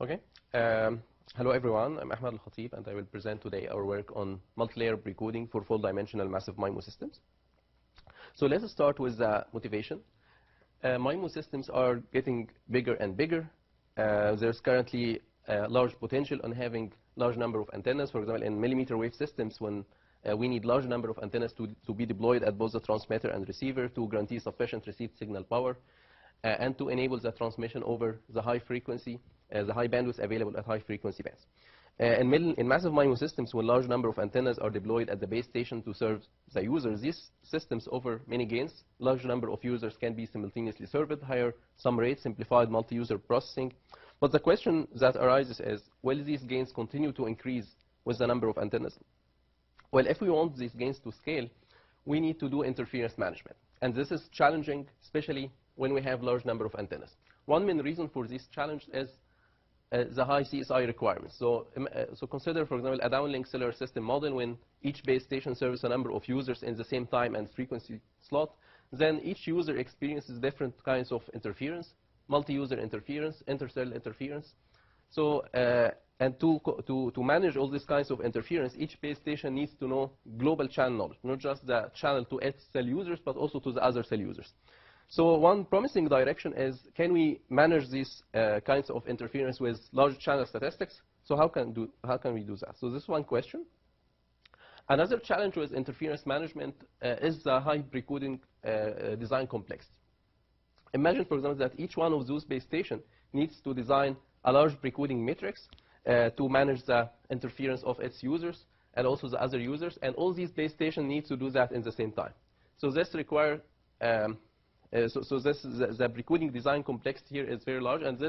Okay. Hello everyone, I'm Ahmed Al-Khatib and I will present today our work on multi-layer precoding for full dimensional massive MIMO systems. So let's start with the motivation. MIMO systems are getting bigger and bigger. There's currently a large potential on having large number of antennas. For example, in millimeter wave systems, when we need large number of antennas to be deployed at both the transmitter and receiver to guarantee sufficient received signal power and to enable the transmission over the high frequency, the high bandwidth available at high frequency bands. In massive MIMO systems, when large number of antennas are deployed at the base station to serve the users, these systems offer many gains. Large number of users can be simultaneously served, higher sum rate, simplified multi-user processing. But the question that arises is, will these gains continue to increase with the number of antennas? Well, if we want these gains to scale, we need to do interference management. And this is challenging, especially when we have large number of antennas. One main reason for this challenge is the high CSI requirements. So consider, for example, a downlink cellular system model when each base station serves a number of users in the same time and frequency slot. Then each user experiences different kinds of interference, multi-user interference, intercell interference. So, and to manage all these kinds of interference, each base station needs to know global channel knowledge, not just the channel to its cell users, but also to the other cell users. So one promising direction is, can we manage these kinds of interference with large channel statistics? So how can we do that? So this is one question. Another challenge with interference management is the high precoding design complexity. Imagine, for example, that each one of those base stations needs to design a large precoding matrix to manage the interference of its users and also the other users, and all these base stations need to do that in the same time. So this requires the precoding design complexity here is very large, and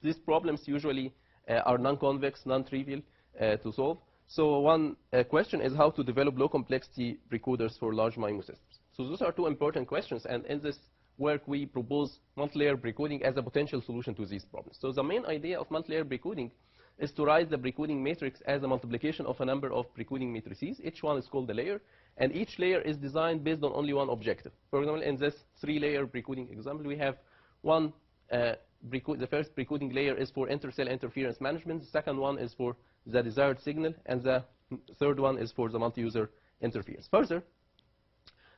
these problems usually are non-convex, non-trivial to solve. So one question is how to develop low complexity precoders for large MIMO systems. So those are two important questions, and in this work we propose multi-layer precoding as a potential solution to these problems. So the main idea of multi-layer precoding is to write the precoding matrix as a multiplication of a number of precoding matrices. Each one is called a layer, and each layer is designed based on only one objective. For example, in this 3-layer precoding example, we have one the first precoding layer is for intercell interference management, the second one is for the desired signal, and the third one is for the multi-user interference. Further,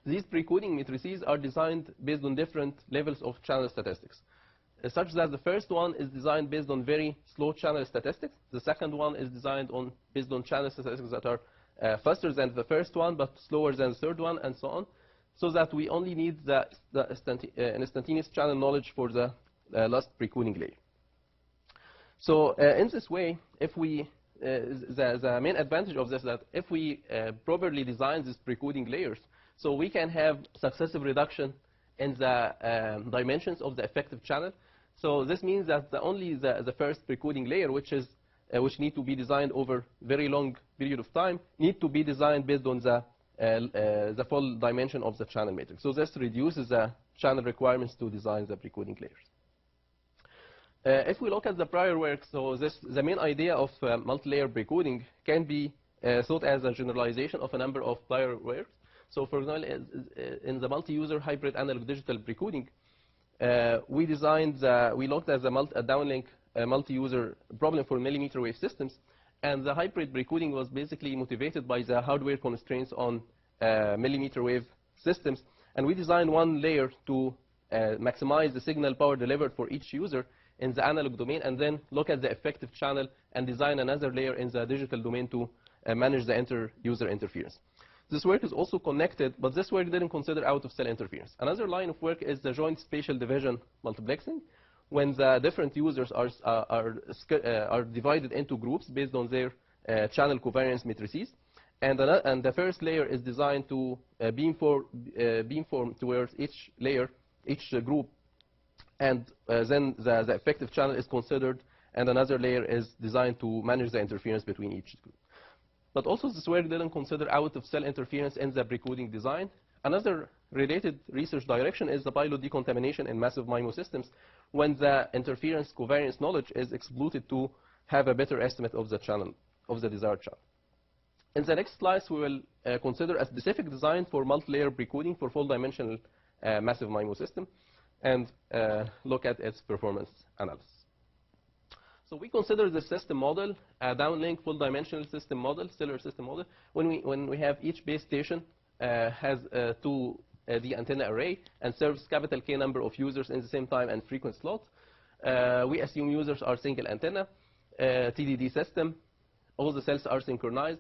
these precoding matrices are designed based on different levels of channel statistics, such that the first one is designed based on very slow channel statistics. The second one is designed based on channel statistics that are faster than the first one, but slower than the third one, and so on, so that we only need the instantaneous channel knowledge for the last precoding layer. So in this way, if we the main advantage of this is that if we properly design these precoding layers, so we can have successive reduction in the dimensions of the effective channel. So this means that only the first precoding layer, which need to be designed over very long period of time, need to be designed based on the full dimension of the channel matrix. So this reduces the channel requirements to design the precoding layers. If we look at the prior work, so the main idea of multi-layer precoding can be thought as a generalization of a number of prior works. So for example, in the multi-user hybrid analog digital precoding, we looked at a downlink multi-user problem for millimeter wave systems, and the hybrid precoding was basically motivated by the hardware constraints on millimeter wave systems, and we designed one layer to maximize the signal power delivered for each user in the analog domain, and then look at the effective channel and design another layer in the digital domain to manage the inter-user interference. This work is also connected, but this work didn't consider out-of-cell interference. Another line of work is the joint spatial division multiplexing, when the different users are divided into groups based on their channel covariance matrices, and the first layer is designed to beamform towards each layer, each group, and then the effective channel is considered, and another layer is designed to manage the interference between each group. But also this work didn't consider out-of-cell interference in the precoding design. Another related research direction is the pilot decontamination in massive MIMO systems, when the interference covariance knowledge is exploited to have a better estimate of the channel, of the desired channel. In the next slides, we will consider a specific design for multi-layer precoding for full-dimensional massive MIMO system, and look at its performance analysis. So we consider the system model a downlink full dimensional system model, stellar system model, when we have each base station has the antenna array and serves capital K number of users in the same time and frequent slot. We assume users are single antenna, TDD system, all the cells are synchronized,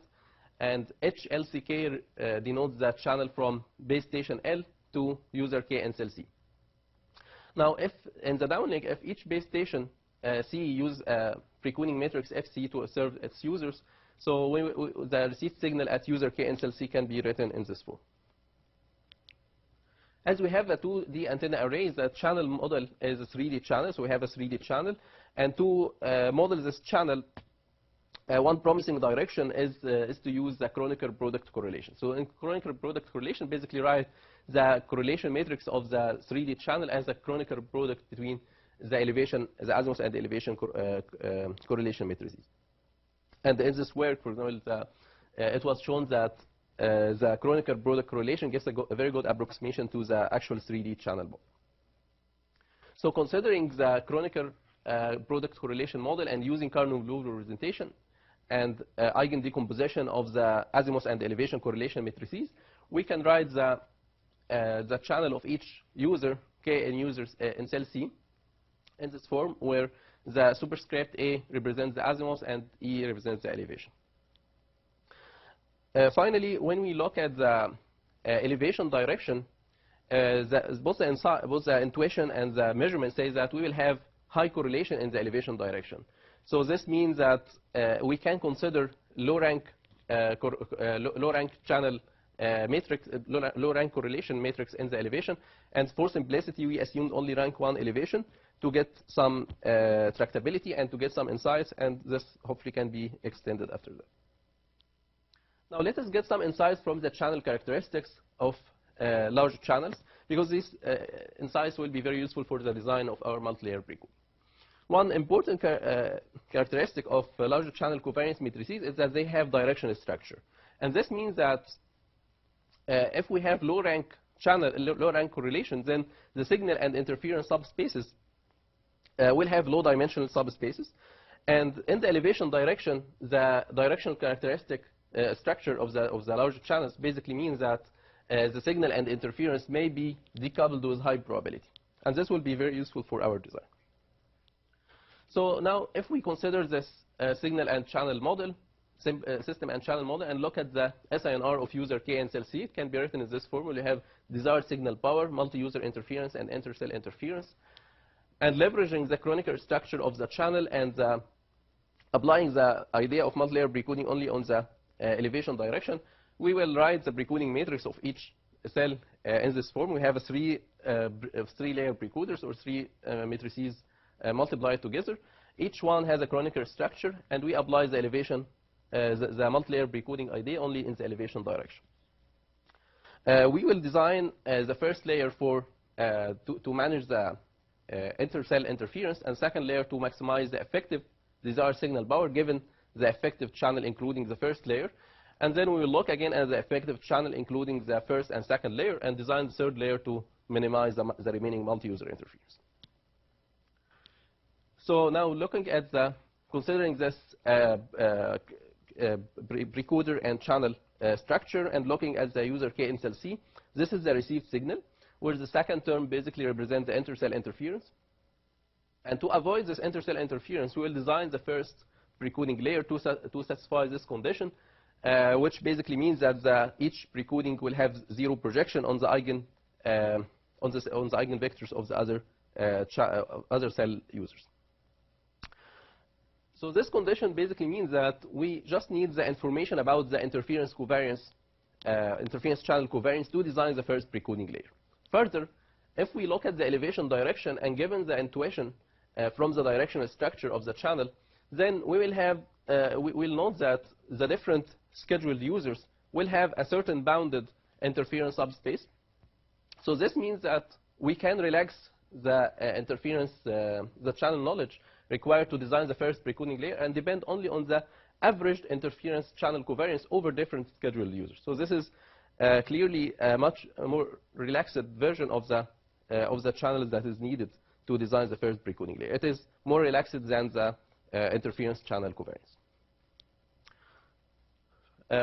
and HLCK denotes that channel from base station L to user K in cell C. Now, if in the downlink, if each base station C use a precoding matrix FC to serve its users, so the received signal at user K in cell C can be written in this form. As we have a 2D antenna array, the channel model is a 3D channel, so we have a 3D channel, and to model this channel, one promising direction is to use the Kronecker product correlation. So in Kronecker product correlation, basically write the correlation matrix of the 3D channel as a Kronecker product between the elevation, the azimuth and the elevation correlation matrices. And in this work, for example, it was shown that the Kronecker product correlation gives a very good approximation to the actual 3D channel model. So considering the Kronecker product correlation model and using Carnot-Looper representation and eigen decomposition of the azimuth and elevation correlation matrices, we can write the channel of each user, K in users in cell C, in this form, where the superscript A represents the azimuth and E represents the elevation. Finally, when we look at the elevation direction, both the intuition and the measurement say that we will have high correlation in the elevation direction. So this means that we can consider low rank channel matrix, low rank correlation matrix in the elevation. And for simplicity, we assumed only rank 1 elevation to get some tractability and to get some insights, and this hopefully can be extended after that. Now let us get some insights from the channel characteristics of large channels, because these insights will be very useful for the design of our multi-layer precode. One important characteristic of larger channel covariance matrices is that they have directional structure. And this means that if we have low rank correlation, then the signal and interference subspaces will have low dimensional subspaces. And in the elevation direction, the directional characteristic structure of the larger channels basically means that the signal and interference may be decoupled with high probability. And this will be very useful for our design. So now, if we consider this signal and channel model, system and channel model, and look at the SINR of user K and cell C, it can be written in this form. You have desired signal power, multi-user interference, and inter-cell interference. And leveraging the Kronecker structure of the channel and applying the idea of multi-layer precoding only on the elevation direction, we will write the precoding matrix of each cell in this form. We have a three-layer precoders, or three matrices multiplied together. Each one has a Kronecker structure, and we apply the elevation, the multi-layer precoding idea only in the elevation direction. We will design the first layer for to manage the inter-cell interference, and second layer to maximize the effective desired signal power given the effective channel including the first layer. And then we will look again at the effective channel including the first and second layer, and design the third layer to minimize the remaining multi-user interference. So now looking at considering this precoder and channel structure, and looking at the user K in cell C, this is the received signal, where the second term basically represents the inter-cell interference. And to avoid this inter-cell interference, we will design the first precoding layer to satisfy this condition, which basically means that each precoding will have zero projection on the eigenvectors of the other cell users. So this condition basically means that we just need the information about the interference covariance, interference channel covariance to design the first precoding layer. Further, if we look at the elevation direction and given the intuition from the directional structure of the channel, then we will have we will note that the different scheduled users will have a certain bounded interference subspace. So this means that we can relax the interference, the channel knowledge required to design the first precoding layer, and depend only on the averaged interference channel covariance over different scheduled users. So this is clearly a much more relaxed version of the channel that is needed to design the first precoding layer. It is more relaxed than the interference channel covariance.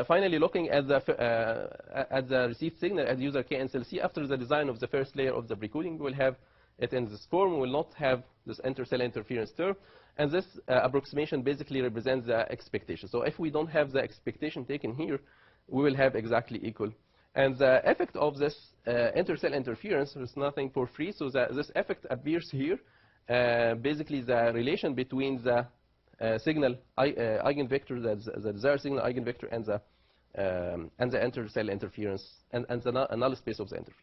Finally, looking at the received signal at user K and cell C, after the design of the first layer of the precoding, we'll have it in this form. We will not have this inter-cell interference term. And this approximation basically represents the expectation. So if we don't have the expectation taken here, we will have exactly equal. And the effect of this inter-cell interference is nothing for free. So this effect appears here. Basically, the relation between the signal eigenvector, the desired signal eigenvector, and the inter-cell interference, and the null space of the interference.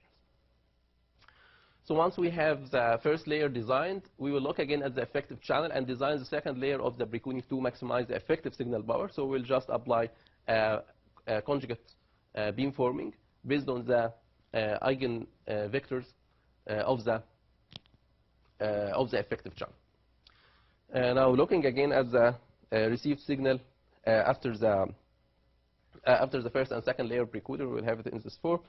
So once we have the first layer designed, we will look again at the effective channel and design the second layer of the precoding to maximize the effective signal power. So we'll just apply conjugate beamforming based on the eigenvectors of the effective channel. Now looking again at the received signal after the first and second layer precoder, we'll have it in this form.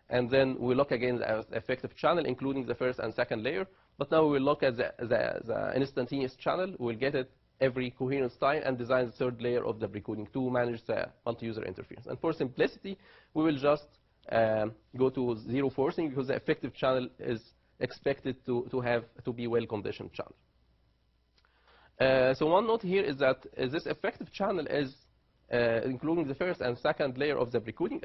And then we look again at the effective channel, including the first and second layer. But now we will look at the instantaneous channel. We'll get it every coherence time and design the third layer of the precoding to manage the multi-user interference. And for simplicity, we will just go to zero forcing because the effective channel is expected to be well-conditioned channel. So one note here is that this effective channel is including the first and second layer of the precoding,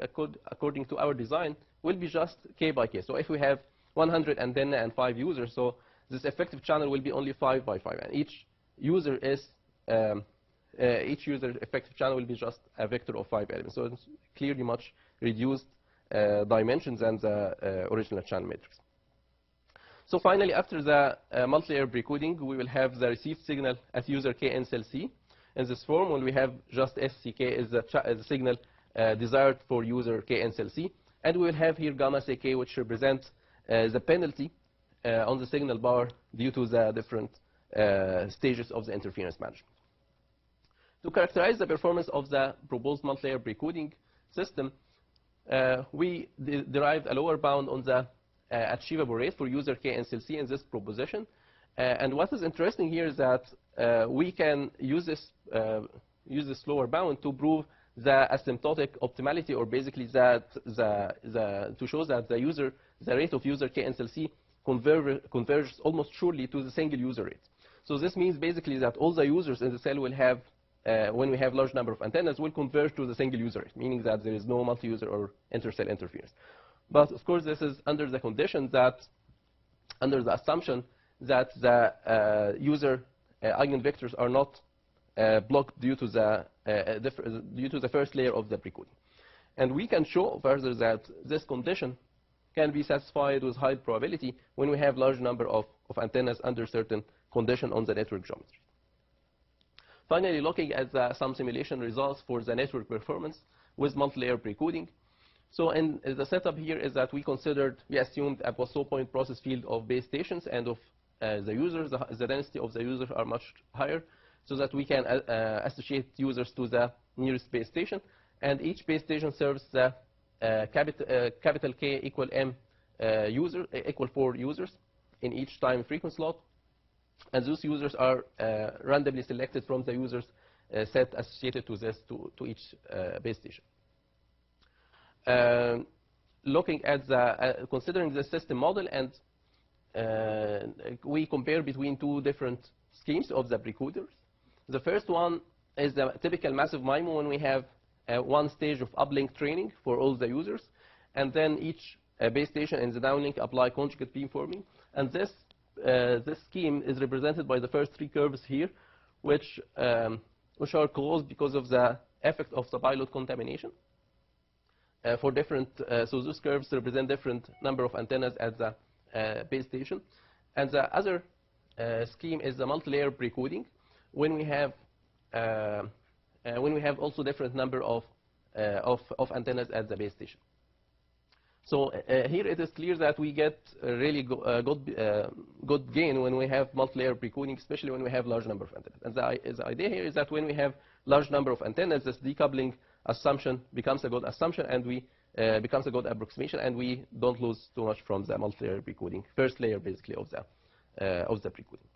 according to our design, will be just K by K. So if we have 100 antenna and 5 users, so this effective channel will be only 5 by 5, and each user effective channel will be just a vector of 5 elements. So it's clearly much reduced dimensions than the original channel matrix. So finally, after the multi-layer precoding, we will have the received signal at user K and cell C. In this form, when we have just SCK is the signal desired for user K and cell C. And we will have here gamma CK, which represents the penalty on the signal bar due to the different stages of the interference management. To characterize the performance of the proposed multi-layer precoding system, we derived a lower bound on the achievable rate for user K and cell C in this proposition. And what is interesting here is that we can use this lower bound to prove the asymptotic optimality, or basically that to show that the rate of user K and cell C converges almost surely to the single user rate. So this means basically that all the users in the cell will have, when we have large number of antennas, will converge to the single user rate, meaning that there is no multi-user or inter-cell interference. But of course, this is under the condition that, under the assumption that the user eigenvectors are not blocked due to the first layer of the precoding. And we can show further that this condition can be satisfied with high probability when we have large number of antennas under certain condition on the network geometry. Finally, looking at some simulation results for the network performance with multi-layer precoding. So in the setup here is that we assumed a Poisson point process field of base stations and of the users. The density of the users are much higher, so that we can associate users to the nearest base station. And each base station serves the capital K equal M equal 4 users in each time frequency slot. And those users are randomly selected from the users set associated to each base station. Looking at considering the system model, and we compare between two different schemes of the precoders. The first one is the typical massive MIMO, when we have one stage of uplink training for all the users, and then each base station in the downlink apply conjugate beamforming. And this scheme is represented by the first 3 curves here, which are closed because of the effect of the pilot contamination. For different, so those curves represent different number of antennas at the base station. And the other scheme is the multi-layer precoding, when we have also different number of antennas at the base station. So here it is clear that we get a really good gain when we have multi-layer precoding, especially when we have large number of antennas. And the idea here is that when we have large number of antennas, this decoupling assumption becomes a good assumption, and becomes a good approximation, and we don't lose too much from the multi-layer precoding, first layer basically of the precoding.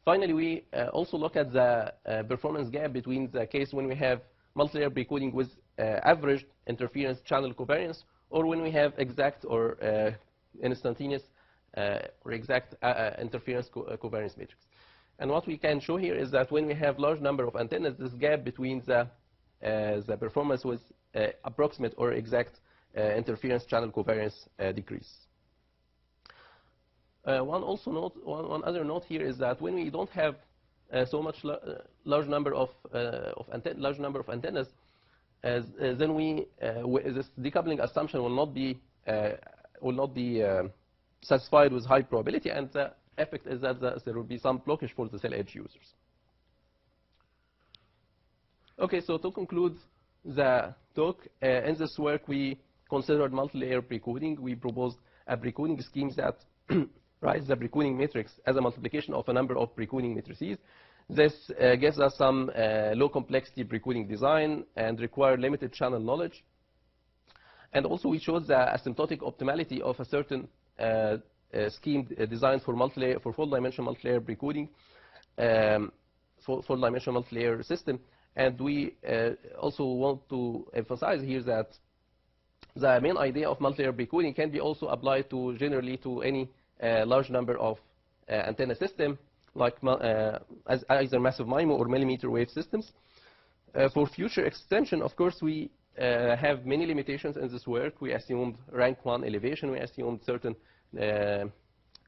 Finally, we also look at the performance gap between the case when we have multi-layer precoding with average interference channel covariance, or when we have exact or instantaneous or exact interference covariance matrix. And what we can show here is that when we have large number of antennas, this gap between the performance with approximate or exact interference channel covariance decrease. One other note here is that when we don't have so much large number of antennas, then this decoupling assumption will not be satisfied with high probability, and the effect is that there will be some blockage for the cell edge users. Okay, so to conclude the talk, in this work we considered multi-layer precoding. We proposed a precoding scheme that writes the precoding matrix as a multiplication of a number of precoding matrices. This gives us some low complexity precoding design and require limited channel knowledge. And also we showed the asymptotic optimality of a certain scheme designed for full dimensional multi-layer precoding, full dimensional multi-layer system. And we also want to emphasize here that the main idea of multi-layer precoding can be also applied to generally to any large number of antenna system, like as either massive MIMO or millimeter wave systems. For future extension, of course, we have many limitations in this work. We assumed rank 1 elevation. We assumed certain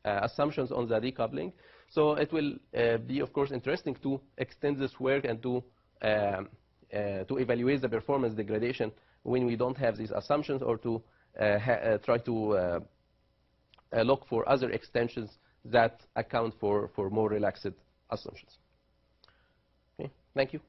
assumptions on the decoupling. So it will be, of course, interesting to extend this work and to evaluate the performance degradation when we don't have these assumptions, or to try to look for other extensions that account for more relaxed assumptions. Okay, thank you.